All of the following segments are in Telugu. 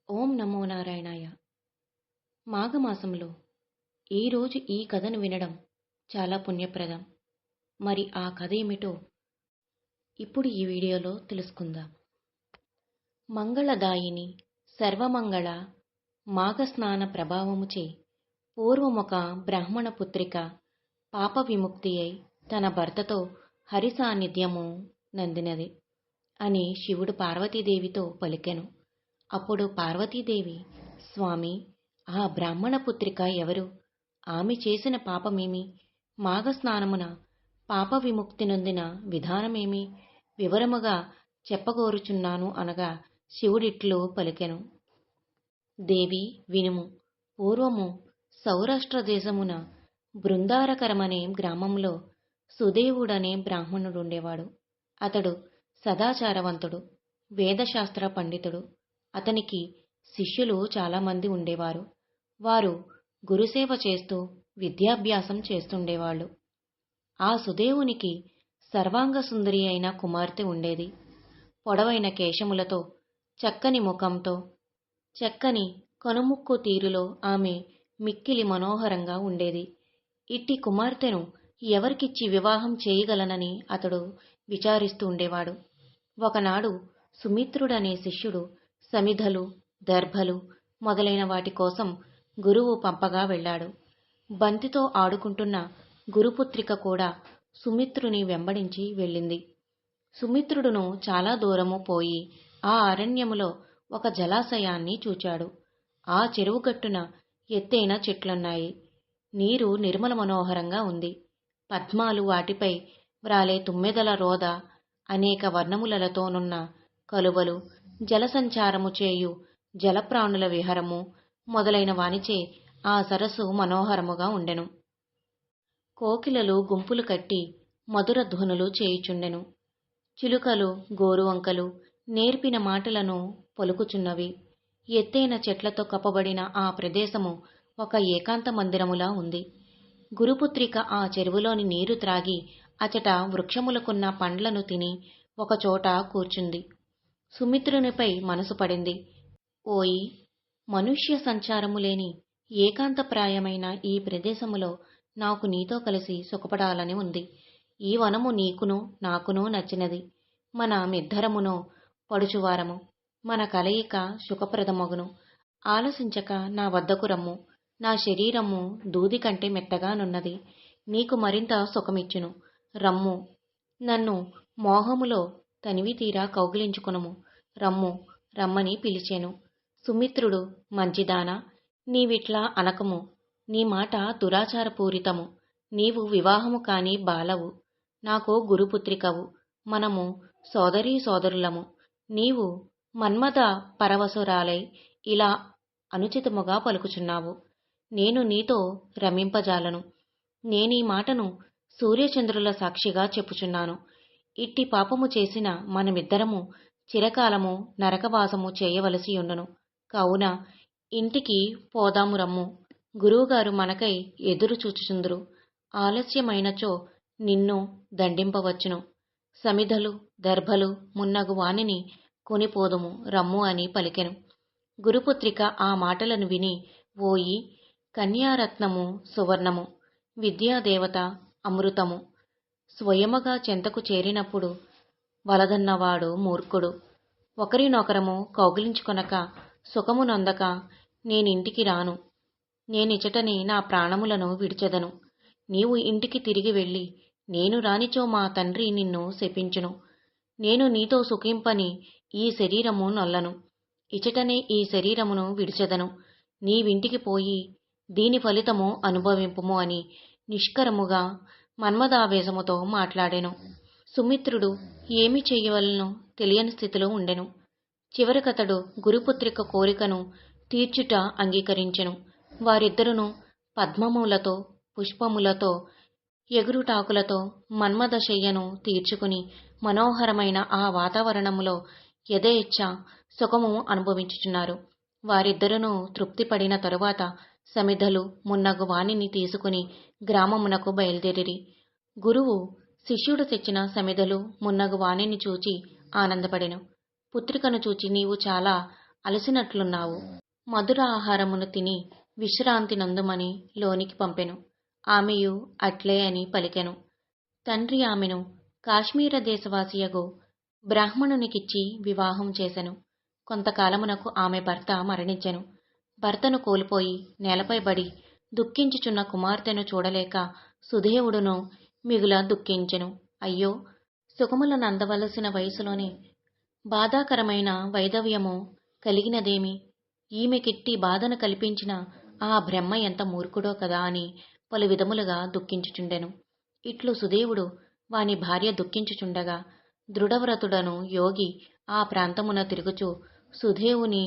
ఓం నమో నారాయణాయ. మాఘమాసంలో ఈరోజు ఈ కథను వినడం చాలా పుణ్యప్రదం. మరి ఆ కథ ఏమిటో ఇప్పుడు ఈ వీడియోలో తెలుసుకుందాం. మంగళదాయిని సర్వమంగళ మాఘస్నాన ప్రభావముచే పూర్వమొక బ్రాహ్మణ పుత్రిక పాప విముక్తి అయి తన భర్తతో హరి సాన్నిధ్యము నందినది అని శివుడు పార్వతీదేవితో పలికెను. అప్పుడు పార్వతీదేవి, స్వామి, ఆ బ్రాహ్మణ పుత్రిక ఎవరు? ఆమె చేసిన పాపమేమి? మాఘస్నానమున పాప విముక్తి నొందిన విధానమేమి? వివరముగా చెప్పగోరుచున్నాను అనగా శివుడిట్లు పలికెను. దేవి వినుము. పూర్వము సౌరాష్ట్ర దేశమున బృందారకరమనే గ్రామంలో సుదేవుడనే బ్రాహ్మణుడుండేవాడు. అతడు సదాచారవంతుడు, వేదశాస్త్ర పండితుడు. అతనికి శిష్యులు చాలామంది ఉండేవారు. వారు గురుసేవ చేస్తూ విద్యాభ్యాసం చేస్తుండేవాళ్ళు. ఆ సుదేవునికి సర్వాంగ సుందరి అయిన కుమార్తె ఉండేది. పొడవైన కేశములతో, చక్కని ముఖంతో, చక్కని కనుముక్కు తీరులో ఆమె మిక్కిలి మనోహరంగా ఉండేది. ఇట్టి కుమార్తెను ఎవరికిచ్చి వివాహం చేయగలనని అతడు విచారిస్తూ ఉండేవాడు. ఒకనాడు సుమిత్రుడనే శిష్యుడు సమిధలు, దర్భలు మొదలైన వాటి కోసం గురువు పంపగా వెళ్ళాడు. బంతితో ఆడుకుంటున్న గురుపుత్రిక కూడా సుమిత్రుని వెంబడించి వెళ్ళింది. సుమిత్రుడును చాలా దూరము పోయి ఆ అరణ్యములో ఒక జలాశయాన్ని చూచాడు. ఆ చెరువు గట్టున ఎత్తైన చెట్లున్నాయి. నీరు నిర్మల మనోహరంగా ఉంది. పద్మాలు, వాటిపై వ్రాలే తుమ్మెదల రోద, అనేక వర్ణములతోనున్న కలువలు, జలసంచారము చేయు జలప్రాణుల విహరము మొదలైన వానిచే ఆ సరస్సు మనోహరముగా ఉండెను. కోకిలలు గుంపులు కట్టి మధుర ధ్వనులు చేయుచుండెను. చిలుకలు, గోరువంకలు నేర్పిన మాటలను పలుకుచున్నవి. ఎత్తైన చెట్లతో కప్పబడిన ఆ ప్రదేశము ఒక ఏకాంత మందిరములా ఉంది. గురుపుత్రిక ఆ చెరువులోని నీరు త్రాగి అచట వృక్షములకున్న పండ్లను తిని ఒకచోట కూర్చుంది. సుమిత్రునిపై మనసు పడింది. ఓయి, మనుష్య సంచారము లేని ఏకాంతప్రాయమైన ఈ ప్రదేశములో నాకు నీతో కలిసి సుఖపడాలని ఉంది. ఈ వనము నీకును నాకును నచ్చినది. మనమిద్దరమునో పడుచువారము. మన కలయిక సుఖప్రదమగును. ఆలసించక నా వద్దకు రమ్ము. నా శరీరము దూది కంటే మెత్తగానున్నది. నీకు మరింత సుఖమిచ్చును. రమ్ము. నన్ను మోహములో తనివి తీరా కౌగిలించుకునుము. రమ్ము రమ్మని పిలిచెను. సుమిత్రుడు, మంచిదానా, నీవిట్లా అనకము. నీ మాట దురాచారపూరితము. నీవు వివాహము కాని బాలవు. నాకు గురుపుత్రికవు. మనము సోదరీ సోదరులము. నీవు మన్మథ పరవశురాలై ఇలా అనుచితముగా పలుకుచున్నావు. నేను నీతో రమింపజాలను. నేనీ మాటను సూర్యచంద్రుల సాక్షిగా చెప్పుచున్నాను. ఇట్టి పాపము చేసిన మనమిద్దరము చిరకాలము నరకవాసము చేయవలసి ఉండును. కావున ఇంటికి పోదాము రమ్ము. గురువుగారు మనకై ఎదురు చూచుచుందురు. ఆలస్యమైనచో నిన్ను దండింపవచ్చును. సమిధలు, దర్భలు మున్నగు వానిని కొనిపోదుము రమ్ము అని పలికెను. గురుపుత్రిక ఆ మాటలను విని, ఓయి, కన్యారత్నము సువర్ణము, విద్యాదేవత అమృతము, స్వయముగా చెంతకు చేరినప్పుడు వలదన్నవాడు మూర్ఖుడు. ఒకరినొకరము కౌగిలించుకొనక సుఖము నొందక నేనింటికి రాను. నేనిచటనే నా ప్రాణములను విడిచెదను. నీవు ఇంటికి తిరిగి వెళ్ళి, నేను రానిచో మా తండ్రి నిన్ను శపించును. నేను నీతో సుఖింపని ఈ శరీరము నొల్లను. ఇచటనే ఈ శరీరమును విడిచెదను. నీవింటికి పోయి దీని ఫలితము అనుభవింపుము అని నిష్కరముగా మన్మథావేశముతో మాట్లాడెను. సుమిత్రుడు ఏమి చెయ్యవలనో తెలియని స్థితిలో ఉండెను. చివరికతడు గురుపుత్రిక కోరికను తీర్చుట అంగీకరించెను. వారిద్దరును పద్మములతో, పుష్పములతో, ఎగురుటాకులతో మన్మథశయ్యను తీర్చుకుని మనోహరమైన ఆ వాతావరణములో యథేచ్ఛ సుఖము అనుభవించుచున్నారు. వారిద్దరును తృప్తిపడిన తరువాత సమిధలు మున్నగు వానిని తీసుకుని గ్రామమునకు బయలుదేరిరి. గురువు శిష్యుడు తెచ్చిన సమిధలు మున్నగు వానిని చూచి ఆనందపడెను. పుత్రికను చూచి, నీవు చాలా అలసినట్లున్నావు. మధుర ఆహారమును తిని విశ్రాంతి నందుమని లోనికి పంపెను. ఆమెయు అట్లే అని పలికెను. తండ్రి ఆమెను కాశ్మీర దేశవాసియగు బ్రాహ్మణునికిచ్చి వివాహం చేసెను. కొంతకాలమునకు ఆమె భర్త మరణించెను. భర్తను కోల్పోయి నేలపై బడి దుఃఖించుచున్న కుమార్తెను చూడలేక సుదేవుడును మిగుల దుఃఖించెను. అయ్యో, సుఖములనందవలసిన వయసులోనే బాధాకరమైన వైధవ్యము కలిగినదేమి? ఈమెకిట్టి బాధను కల్పించిన ఆ బ్రహ్మ ఎంత మూర్ఖుడో కదా అని పలు విధములుగా దుఃఖించుచుండెను. ఇట్లు సుదేవుడు వాని భార్య దుఃఖించుచుండగా దృఢవ్రతుడను యోగి ఆ ప్రాంతమున తిరుగుచు సుదేవుని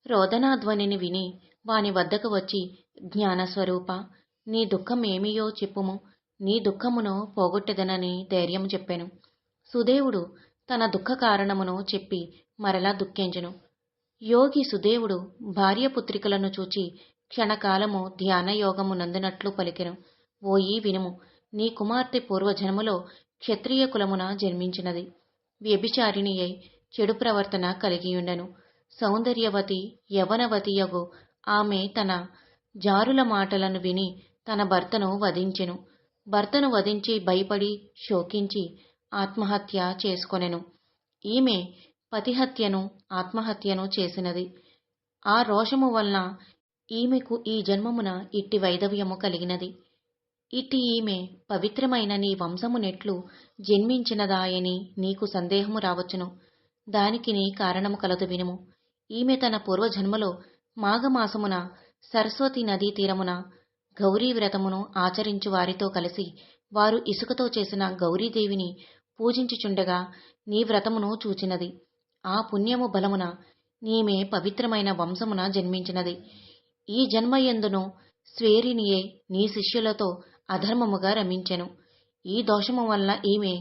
రోదనాధ్వనిని విని వాని వద్దకు వచ్చి, జ్ఞానస్వరూప, నీ దుఃఖం ఏమియో చెప్పుము, నీ దుఃఖమును పోగొట్టెదనని ధైర్యము చెప్పెను. సుదేవుడు తన దుఃఖ కారణమును చెప్పి మరలా దుఃఖించెను. యోగి సుదేవుడు భార్యపుత్రికలను చూచి క్షణకాలము ధ్యానయోగము నందునట్లు పలికెను. ఓయి వినుము, నీ కుమార్తె పూర్వజన్మలో క్షత్రియ కులమున జన్మించినది. వ్యభిచారిణి అయి చెడు ప్రవర్తన కలిగియుండెను. సౌందర్యవతి యవనవతియగు ఆమె తన జారుల మాటలను విని తన భర్తను వధించెను. భర్తను వధించి భయపడి శోకించి ఆత్మహత్య చేసుకొనెను. ఈమె పతిహత్యను ఆత్మహత్యను చేసినది. ఆ రోషము వలన ఈమెకు ఈ జన్మమున ఇట్టి వైధవ్యము కలిగినది. ఇట్టి ఈమె పవిత్రమైన నీ వంశమునెట్లు జన్మించినదాయని నీకు సందేహము రావచ్చును. దానికి నీ కారణము కలదు వినుము. ఈమె తన పూర్వజన్మలో మాఘమాసమున సరస్వతి నదీ తీరమున గౌరీ వ్రతమును ఆచరించు వారితో కలిసి వారు ఇసుకతో చేసిన గౌరీదేవిని పూజించుచుండగా నీ వ్రతమును చూచినది. ఆ పుణ్యము బలమున నీమే పవిత్రమైన వంశమున జన్మించినది. ఈ జన్మయందును స్వేరినియే నీ శిష్యులతో అధర్మముగా రమించెను. ఈ దోషము వలన ఈమె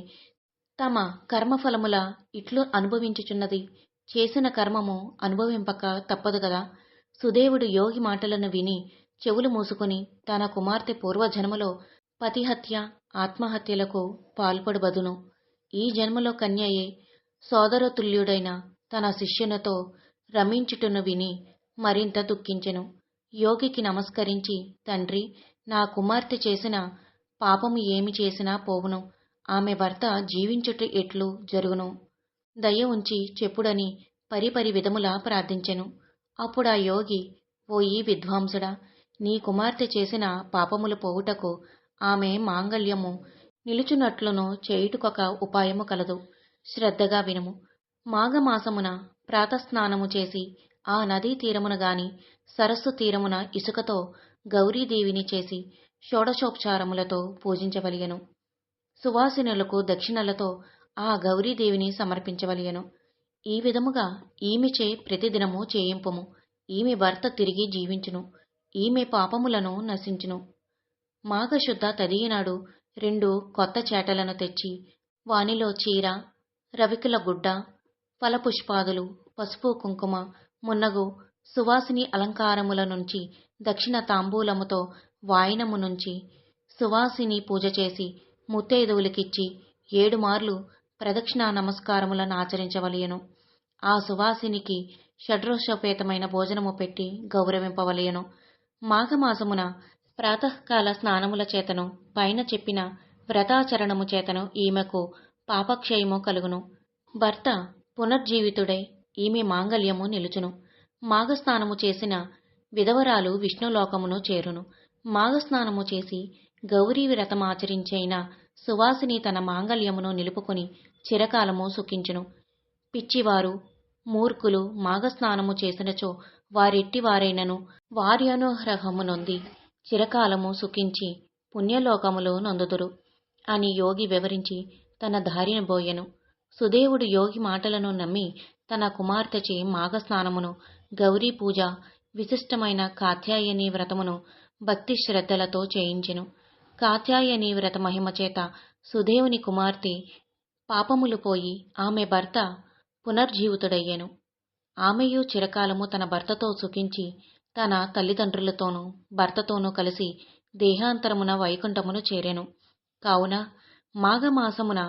తమ కర్మఫలముల ఇట్లు అనుభవించుచున్నది. చేసిన కర్మము అనుభవింపక తప్పదు కదా. సుదేవుడు యోగి మాటలను విని చెవులు మూసుకుని తన కుమార్తె పూర్వజన్మలో పతిహత్య ఆత్మహత్యలకు పాల్పడుబదును. ఈ జన్మలో కన్యయే సోదరతుల్యుడైన తన శిష్యునితో రమించుటను విని మరింత దుఃఖించెను. యోగికి నమస్కరించి, తండ్రి, నా కుమార్తె చేసిన పాపము ఏమి చేసినా పోవును. ఆమె భర్త జీవించుట ఎట్లు జరుగును? దయ ఉంచి చెప్పుడని పరిపరి విధములా ప్రార్థించెను. అప్పుడా యోగి, ఓయి విద్వాంసుడా, నీ కుమార్తె చేసిన పాపములు పోవుటకు ఆమె మాంగళ్యము నిలుచునట్లును చేయుటకొక ఉపాయము కలదు. శ్రద్ధగా వినుము. మాఘమాసమున ప్రాతస్నానము చేసి ఆ నదీ తీరమున గాని సరస్సు తీరమున ఇసుకతో గౌరీదేవిని చేసి షోడశోపచారములతో పూజించవలయను. సువాసినులకు దక్షిణలతో ఆ గౌరీదేవిని సమర్పించవలయను. ఈ విధముగా ఈమెచే ప్రతిదినము చేయింపుము. ఈమె భర్త తిరిగి జీవించును. ఈమె పాపములను నశించును. మాఘశుద్ధ తదియనాడు 2 కొత్త చేటలను తెచ్చి వానిలో చీర, రవికుల గుడ్డ, ఫలపుష్పాదులు, పసుపు కుంకుమ మున్నగు సువాసిని అలంకారముల నుంచి దక్షిణ తాంబూలముతో వాయనము నుంచి సువాసిని పూజ చేసి ముత్తైదువులకిచ్చి 7 మార్లు ప్రదక్షిణా నమస్కారములను ఆచరించవలయను. ఆ సువాసినికి షడ్రోషోపేతమైన భోజనము పెట్టి గౌరవింపవలయను. మాఘమాసమున ప్రాతకాల స్నానముల చేతను పైన చెప్పిన వ్రతాచరణము చేతను ఈమెకు పాపక్షయము కలుగును. భర్త పునర్జీవితుడై ఈమె మాంగళ్యము నిలుచును. మాఘస్నానము చేసిన విధవరాలు విష్ణులోకమును చేరును. మాఘస్నానము చేసి గౌరీ వ్రతమాచరించైన సువాసిని తన మాంగళ్యమును నిలుపుకొని చిరకాలము సుఖించును. పిచ్చివారు, మూర్ఖులు మాఘస్నానము చేసినచో వారెట్టివారైనను వారి అనుగ్రహము నొంది చిరకాలము సుఖించి పుణ్యలోకములు నొందుదురు అని యోగి వివరించి తన దారిన బోయెను. సుదేవుడు యోగి మాటలను నమ్మి తన కుమార్తెచే మాఘస్నానమును, గౌరీ పూజ, విశిష్టమైన కాత్యాయని వ్రతమును భక్తి శ్రద్ధలతో చేయించెను. కాత్యాయని వ్రత మహిమ చేత సుదేవుని కుమార్తె పాపములు పోయి ఆమె భర్త పునర్జీవితుడయ్యెను. ఆమెయు చిరకాలము తన భర్తతో సుఖించి తన తల్లిదండ్రులతోనూ భర్తతోనూ కలిసి దేహాంతరమున వైకుంఠమును చేరెను. కావున మాఘమాసమున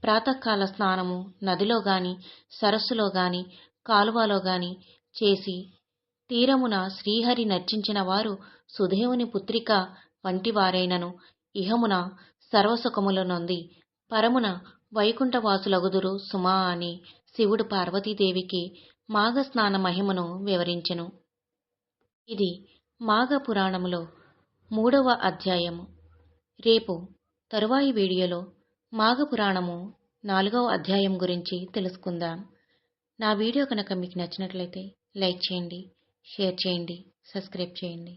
ప్రాతకాల స్నానము నదిలో గాని సరస్సులో గాని కాలువలో గాని చేసి తీరమున శ్రీహరి నర్చించిన వారు సుదేవుని పుత్రిక వంటివారైనను ఇహమున సర్వసుఖముల నొంది పరమున వైకుంఠవాసులగుదురు సుమా అని శివుడు పార్వతీదేవికి మాఘస్నాన మహిమను వివరించెను. ఇది మాఘ పురాణములో 3వ అధ్యాయము. రేపు తరువాయి వీడియోలో మాఘ పురాణము 4వ అధ్యాయం గురించి తెలుసుకుందాం. నా వీడియో కనుక మీకు నచ్చినట్లయితే లైక్ చేయండి, షేర్ చేయండి, సబ్స్క్రైబ్ చేయండి.